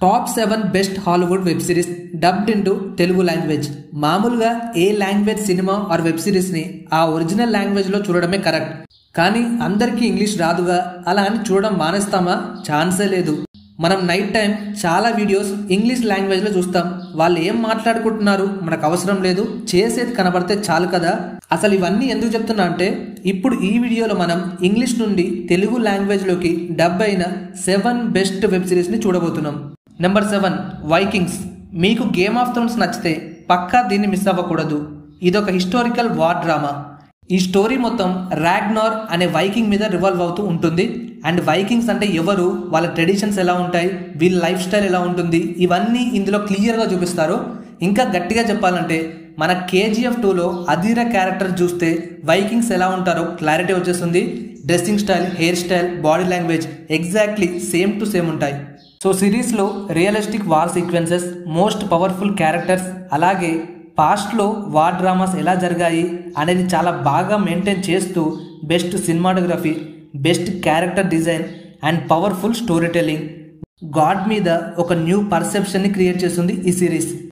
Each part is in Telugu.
Top 7 best Hollywood web series dubbed into Telugu language. మామూలుగా ఏ లాంగ్వేజ్ సినిమా ఆర్ వెబ్ సిరీస్ని ఆ ఒరిజినల్ లాంగ్వేజ్లో చూడడమే కరెక్ట్. కానీ అందరికీ ఇంగ్లీష్ రాదుగా, అలా అని చూడడం మానేస్తామా? ఛాన్సే లేదు. మనం నైట్ టైం చాలా వీడియోస్ ఇంగ్లీష్ లాంగ్వేజ్లో చూస్తాం. వాళ్ళు ఏం మాట్లాడుకుంటున్నారు మనకు అవసరం లేదు, చేసేది కనబడితే చాలు కదా. అసలు ఇవన్నీ ఎందుకు చెప్తున్నా అంటే, ఇప్పుడు ఈ వీడియోలో మనం ఇంగ్లీష్ నుండి తెలుగు లాంగ్వేజ్లోకి డబ్ అయిన 7 బెస్ట్ వెబ్ సిరీస్ని చూడబోతున్నాం. Number 7 Vikings. మీకు గేమ్ ఆఫ్ థ్రోన్స్ నచ్చితే పక్కా దీన్ని మిస్ అవ్వకూడదు. ఇదొక హిస్టారికల్ వార్ డ్రామా. ఈ స్టోరీ మొత్తం రాగ్నార్ అనే వైకింగ్ మీద రివాల్వ్ అవుతూ ఉంటుంది. అండ్ వైకింగ్స్ అంటే ఎవరు, వాళ్ళ ట్రెడిషన్స్ ఎలా ఉంటాయి, వీళ్ళ లైఫ్ స్టైల్ ఎలా ఉంటుంది, ఇవన్నీ ఇందులో క్లియర్గా చూపిస్తారు. ఇంకా గట్టిగా చెప్పాలంటే మన KGF 2లో అధీరా క్యారెక్టర్ చూస్తే వైకింగ్స్ ఎలా ఉంటారో క్లారిటీ వచ్చేస్తుంది. Dressing style, hair style, body language exactly same to same ఉంటాయి. సో సిరీస్లో realistic war sequences, most powerful characters, అలాగే పాస్ట్లో వార్ డ్రామాస్ ఎలా జరిగాయి అనేది చాలా బాగా మెయింటైన్ చేస్తూ best cinematography, best character design and powerful story telling, God మీద ఒక న్యూ పర్సెప్షన్ని క్రియేట్ చేస్తుంది ఈ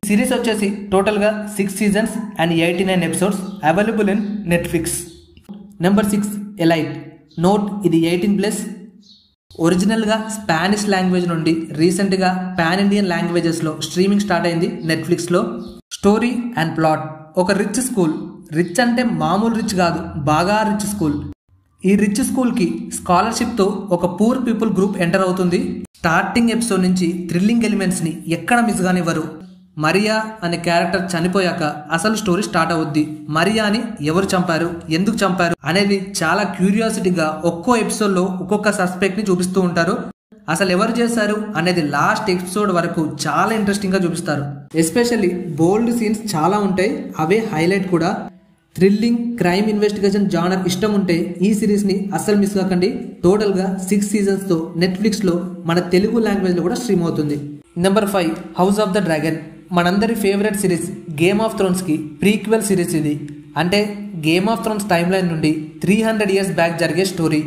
సిరీస్ వచ్చేసి టోటల్గా 6 seasons and 89 episodes available in Netflix. Number 6 elite. Note, ఇది 18+. ఒరిజినల్గా స్పానిష్ లాంగ్వేజ్ నుండి రీసెంట్గా పాన్ ఇండియన్ లాంగ్వేజెస్లో స్ట్రీమింగ్ స్టార్ట్ అయింది నెట్ఫ్లిక్స్లో. Story and plot. ఒక రిచ్ స్కూల్, రిచ్ అంటే మామూలు రిచ్ కాదు, బాగా రిచ్ స్కూల్. ఈ రిచ్ స్కూల్కి స్కాలర్షిప్తో ఒక పూర్ పీపుల్ గ్రూప్ ఎంటర్ అవుతుంది. స్టార్టింగ్ ఎపిసోడ్ నుంచి థ్రిల్లింగ్ ఎలిమెంట్స్ని ఎక్కడ మిస్ కానివ్వరు. మరియా అనే క్యారెక్టర్ చనిపోయాక అసలు స్టోరీ స్టార్ట్ అవుద్ది. మరియాని ఎవరు చంపారు, ఎందుకు చంపారు అనేది చాలా క్యూరియాసిటీగా ఒక్కో ఎపిసోడ్లో ఒక్కొక్క సస్పెక్ట్ని చూపిస్తూ ఉంటారు. అసలు ఎవరు చేశారు అనేది లాస్ట్ ఎపిసోడ్ వరకు చాలా ఇంట్రెస్టింగ్గా చూపిస్తారు. ఎస్పెషల్లీ బోల్డ్ సీన్స్ చాలా ఉంటాయి, అవే హైలైట్ కూడా. థ్రిల్లింగ్, క్రైమ్, ఇన్వెస్టిగేషన్ జానర్ ఇష్టం ఉంటే ఈ సిరీస్ని అస్సలు మిస్ కాకండి. టోటల్గా 6 సీజన్స్తో నెట్ఫ్లిక్స్లో మన తెలుగు లాంగ్వేజ్లో కూడా స్ట్రీమ్ అవుతుంది. Number 5 house of the dragon. మనందరి ఫేవరెట్ సిరీస్ గేమ్ ఆఫ్ థ్రోన్స్కి ప్రీక్వెల్ సిరీస్ ఇది. అంటే game of thrones time line నుండి 300 ఇయర్స్ బ్యాక్ జరిగే స్టోరీ.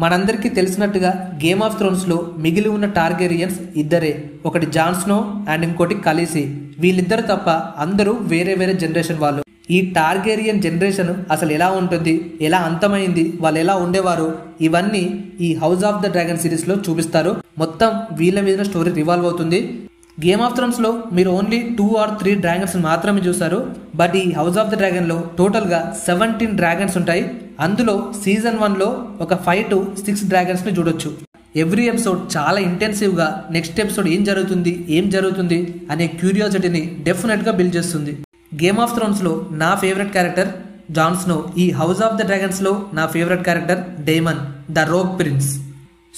మనందరికీ తెలిసినట్టుగా గేమ్ ఆఫ్ థ్రోన్స్లో మిగిలి ఉన్న టార్గెరియన్స్ ఇద్దరే, ఒకటి జాన్ స్నో అండ్ ఇంకోటి ఖలీసీ. వీళ్ళిద్దరు తప్ప అందరూ వేరే వేరే జనరేషన్ వాళ్ళు. ఈ టార్గెరియన్ జనరేషన్ అసలు ఎలా ఉంటుంది, ఎలా అంతమైంది, వాళ్ళు ఎలా ఉండేవారు, ఇవన్నీ ఈ హౌస్ ఆఫ్ ద డ్రాగన్ సిరీస్లో చూపిస్తారు. మొత్తం వీళ్ళ మీద స్టోరీ రివాల్వ్ అవుతుంది. గేమ్ ఆఫ్ థ్రోన్స్లో మీరు ఓన్లీ 2 or 3 డ్రాగన్స్ మాత్రమే చూస్తారు. బట్ ఈ హౌస్ ఆఫ్ ద డ్రాగన్లో టోటల్గా 17 డ్రాగన్స్ ఉంటాయి. అందులో సీజన్ 1లో ఒక 5 to 6 డ్రాగన్స్ని చూడొచ్చు. ఎవ్రీ ఎపిసోడ్ చాలా ఇంటెన్సివ్గా నెక్స్ట్ ఎపిసోడ్ ఏం జరుగుతుంది అనే క్యూరియాసిటీని డెఫినెట్గా బిల్డ్ చేస్తుంది. గేమ్ ఆఫ్ థ్రోన్స్లో నా ఫేవరెట్ క్యారెక్టర్ జాన్ స్నో. ఈ హౌస్ ఆఫ్ ద డ్రాగన్స్లో నా favourite character Daemon, the rogue prince.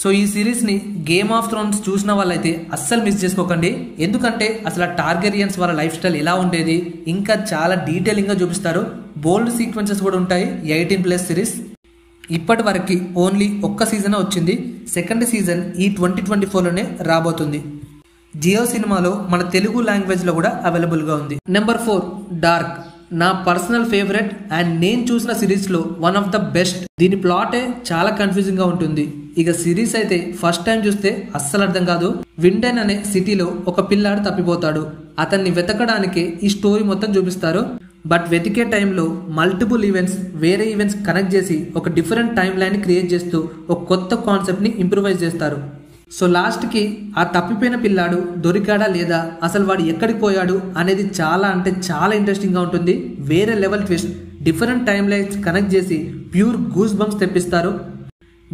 So ఈ సిరీస్ని గేమ్ ఆఫ్ థ్రోన్స్ చూసిన వాళ్ళైతే అస్సలు మిస్ చేసుకోకండి. ఎందుకంటే అసలు ఆ టార్గెరియన్స్ వాళ్ళ లైఫ్ స్టైల్ ఎలా ఉండేది ఇంకా చాలా డీటెయిలింగ్గా చూపిస్తారు. బోల్డ్ సీక్వెన్సెస్ కూడా ఉంటాయి. 18+ సిరీస్. ఇప్పటి వరకు ఓన్లీ ఒక్క సీజన్ వచ్చింది. సెకండ్ సీజన్ ఈ 2024లోనే రాబోతుంది. జియో సినిమాలో మన తెలుగు లాంగ్వేజ్లో కూడా అవైలబుల్గా ఉంది. Number 4 dark. నా పర్సనల్ ఫేవరెట్ అండ్ నేను చూసిన సిరీస్లో వన్ ఆఫ్ ద బెస్ట్. దీని ప్లాటే చాలా కన్ఫ్యూజింగ్గా ఉంటుంది. ఇక సిరీస్ అయితే ఫస్ట్ టైం చూస్తే అస్సలు అర్థం కాదు. విండెన్ అనే సిటీలో ఒక పిల్లాడు తప్పిపోతాడు. అతన్ని వెతకడానికే ఈ స్టోరీ మొత్తం చూపిస్తారు. బట్ వెతికే టైంలో మల్టిపుల్ ఈవెంట్స్, వేరే ఈవెంట్స్ కనెక్ట్ చేసి ఒక డిఫరెంట్ టైం లైన్ క్రియేట్ చేస్తూ ఒక కొత్త కాన్సెప్ట్ని ఇంప్రూవైజ్ చేస్తారు. సో లాస్ట్కి ఆ తప్పిపోయిన పిల్లాడు దొరికాడా లేదా, అసలు వాడు ఎక్కడికి పోయాడు అనేది చాలా అంటే చాలా ఇంట్రెస్టింగ్గా ఉంటుంది. వేరే level twist, different time lines connect చేసి ప్యూర్ గూస్ బంప్స్ తెప్పిస్తారు.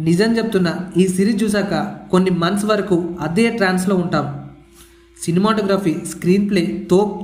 నిజం చెప్తున్నా, ఈ సిరీస్ చూసాక కొన్ని మంత్స్ వరకు అదే ట్రాన్స్లో ఉంటాం. సినిమాటోగ్రఫీ, స్క్రీన్ ప్లే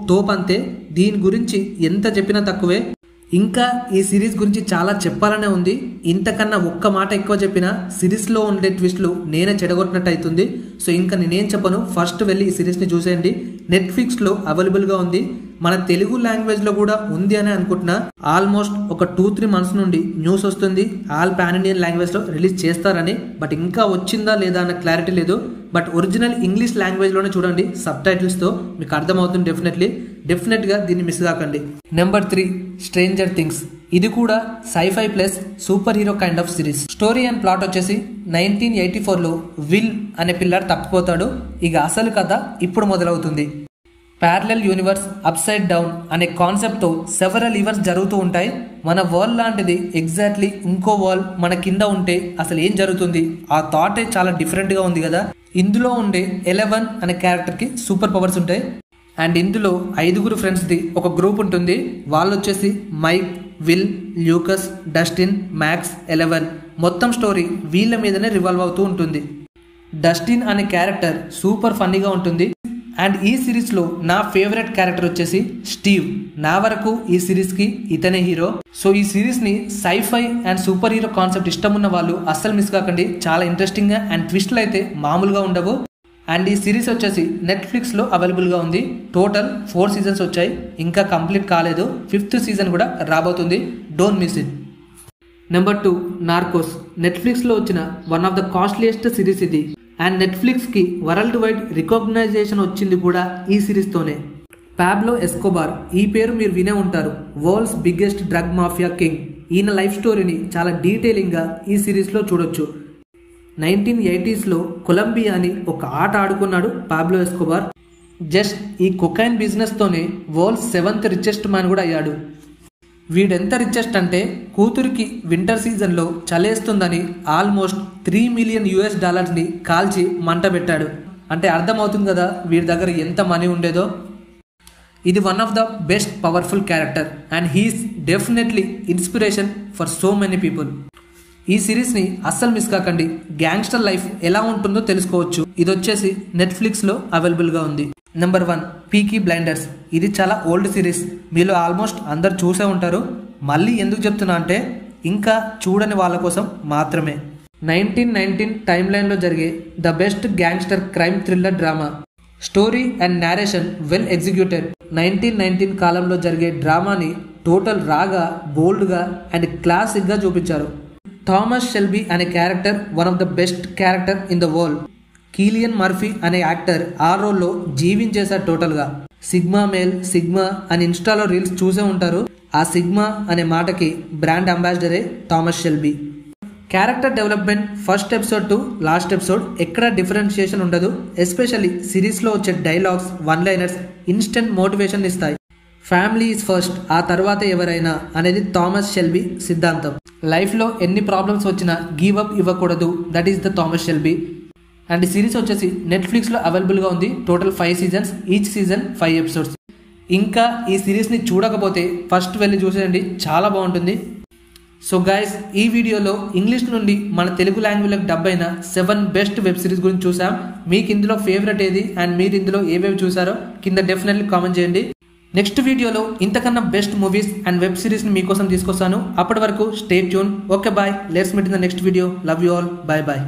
తోప్ అంతే. దీని గురించి ఎంత చెప్పినా తక్కువే. ఇంకా ఈ సిరీస్ గురించి చాలా చెప్పాలనే ఉంది. ఇంతకన్నా ఒక్క మాట ఎక్కువ చెప్పినా సిరీస్లో ఉండే ట్విస్ట్లు నేనే చెడగొట్టినట్టు అవుతుంది. సో ఇంకా నేనేం చెప్పను, ఫస్ట్ వెళ్ళి ఈ సిరీస్ని చూసేయండి. నెట్ఫ్లిక్స్లో అవైలబుల్గా ఉంది. మన తెలుగు లాంగ్వేజ్లో కూడా ఉంది అని అనుకుంటున్నా. ఆల్మోస్ట్ ఒక 2-3 మంత్స్ నుండి న్యూస్ వస్తుంది ఆల్ పాన్ ఇండియన్ లాంగ్వేజ్లో రిలీజ్ చేస్తారని. బట్ ఇంకా వచ్చిందా లేదా అన్న క్లారిటీ లేదు. బట్ ఒరిజినల్ ఇంగ్లీష్ లాంగ్వేజ్లోనే చూడండి, సబ్ టైటిల్స్తో మీకు అర్థమవుతుంది. డెఫినెట్గా దీన్ని మిస్ కాకండి. Number 3 Stranger Things. ఇది కూడా scifi plus super hero kind of series. Story and plot వచ్చేసి 1984లో విల్ అనే పిల్లాడు తప్పిపోతాడు. ఇక అసలు కథ ఇప్పుడు మొదలవుతుంది. ప్యారలల్ యూనివర్స్ అప్సైడ్ డౌన్ అనే కాన్సెప్ట్తో సెవరల్ ఈవెంట్స్ జరుగుతూ ఉంటాయి. మన వరల్డ్ లాంటిది ఎగ్జాక్ట్లీ ఇంకో వరల్డ్ మన కింద ఉంటే అసలు ఏం జరుగుతుంది, ఆ థాటే చాలా డిఫరెంట్గా ఉంది కదా. ఇందులో ఉండే 11 అనే క్యారెక్టర్కి సూపర్ పవర్స్ ఉంటాయి. అండ్ ఇందులో 5 ఫ్రెండ్స్ది ఒక గ్రూప్ ఉంటుంది. వాళ్ళు వచ్చేసి మైక్, విల్, ల్యూకస్, డస్టిన్, మ్యాక్స్, 11. మొత్తం స్టోరీ వీళ్ళ మీదనే రివాల్వ్ అవుతూ ఉంటుంది. డస్టిన్ అనే క్యారెక్టర్ సూపర్ ఫన్నీగా ఉంటుంది. అండ్ ఈ సిరీస్లో నా ఫేవరెట్ క్యారెక్టర్ వచ్చేసి స్టీవ్. నా వరకు ఈ సిరీస్కి ఇతనే హీరో. సో ఈ సిరీస్ని scifi and super hero concept ఇష్టం ఉన్న వాళ్ళు అస్సలు మిస్ కాకండి. చాలా ఇంట్రెస్టింగ్గా అండ్ ట్విస్ట్లు అయితే మామూలుగా ఉండవు. అండ్ ఈ సిరీస్ వచ్చేసి నెట్ఫ్లిక్స్లో అవైలబుల్గా ఉంది. టోటల్ 4 సీజన్స్ వచ్చాయి, ఇంకా కంప్లీట్ కాలేదు. 5th సీజన్ కూడా రాబోతుంది. Don't miss it. Number 2 Narcos. నెట్ఫ్లిక్స్లో వచ్చిన one of the costliest series ఇది. అండ్ నెట్ఫ్లిక్స్కి వరల్డ్ వైడ్ రికగ్నైజేషన్ వచ్చింది కూడా ఈ సిరీస్తోనే. పాబ్లో ఎస్కోబార్, ఈ పేరు మీరు వినే ఉంటారు. World's biggest drug mafia king. ఈయన లైఫ్ స్టోరీని చాలా డీటెయిలింగ్గా ఈ సిరీస్లో చూడొచ్చు. 1980sలో కొలంబియాని ఒక ఆట ఆడుకున్నాడు పాబ్లో ఎస్కోబార్. జస్ట్ ఈ కొకైన్ బిజినెస్తోనే వరల్డ్స్ 7th రిచెస్ట్ మ్యాన్ కూడా అయ్యాడు. వీడెంత రిచెస్ట్ అంటే కూతురికి వింటర్ సీజన్లో చలేస్తుందని ఆల్మోస్ట్ $3 మిలియన్ కాల్చి మంట పెట్టాడు. అంటే అర్థమవుతుంది కదా వీడి దగ్గర ఎంత మనీ ఉండేదో. ఇది one of the best powerful character and he's definitely inspiration for so many people. ఈ సిరీస్ని అస్సలు మిస్ కాకండి. గ్యాంగ్స్టర్ లైఫ్ ఎలా ఉంటుందో తెలుసుకోవచ్చు. ఇది వచ్చేసి నెట్ఫ్లిక్స్లో అవైలబుల్గా ఉంది. Number 1 peaky blinders. ఇది చాలా ఓల్డ్ సిరీస్, మీలో ఆల్మోస్ట్ అందరు చూసే ఉంటారు. మళ్ళీ ఎందుకు చెప్తున్నా అంటే ఇంకా చూడని వాళ్ళ కోసం మాత్రమే. 1919 టైమ్ లైన్లో జరిగే the best gangster crime thriller drama. Story and narration well executed. 1919 కాలంలో జరిగే డ్రామాని టోటల్ రాగా, బోల్డ్గా అండ్ క్లాసిక్గా చూపించారు. థామస్ షెల్బీ అనే character one of the best character in the world. Cillian Murphy అనే యాక్టర్ ఆ రోల్లో జీవించేశారు టోటల్గా. సిగ్మా మేల్, సిగ్మా అని ఇన్స్టాలో రీల్స్ చూసే ఉంటారు. ఆ సిగ్మా అనే మాటకి బ్రాండ్ అంబాసిడరే Thomas Shelby. Character development first episode to last episode ఎక్కడ డిఫరెన్షియేషన్ ఉండదు. ఎస్పెషల్లీ సిరీస్లో వచ్చే dialogues, one liners instant motivation ఇస్తాయి. ఫ్యామిలీ ఈజ్ ఫస్ట్, ఆ తర్వాత ఎవరైనా అనేది థామస్ షెల్బీ సిద్ధాంతం. లైఫ్లో ఎన్ని ప్రాబ్లమ్స్ వచ్చినా గివ్ అప్ ఇవ్వకూడదు, that is the Thomas Shelby. And ఈ సిరీస్ వచ్చేసి నెట్ఫ్లిక్స్లో అవైలబుల్గా ఉంది. Total 5 seasons, each season 5 episodes. ఇంకా ఈ సిరీస్ని చూడకపోతే ఫస్ట్ వెళ్ళి చూసేయండి, చాలా బాగుంటుంది. సో గైస్, ఈ వీడియోలో ఇంగ్లీష్ నుండి మన తెలుగు లాంగ్వేజ్లోకి డబ్ అయిన 7 బెస్ట్ వెబ్ సిరీస్ గురించి చూసాం. మీకు ఇందులో ఫేవరెట్ ఏది అండ్ మీరు ఇందులో ఏవేవి చూసారో కింద డెఫినెట్లీ కామెంట్ చేయండి. నెక్స్ట్ వీడియోలో ఇంతకన్నా బెస్ట్ మూవీస్ అండ్ వెబ్ సిరీస్ని మీకోసం తీసుకొస్తాను. అప్పటి వరకు stay tune. Okay bye, let's meet in the next video. Love you all, bye bye.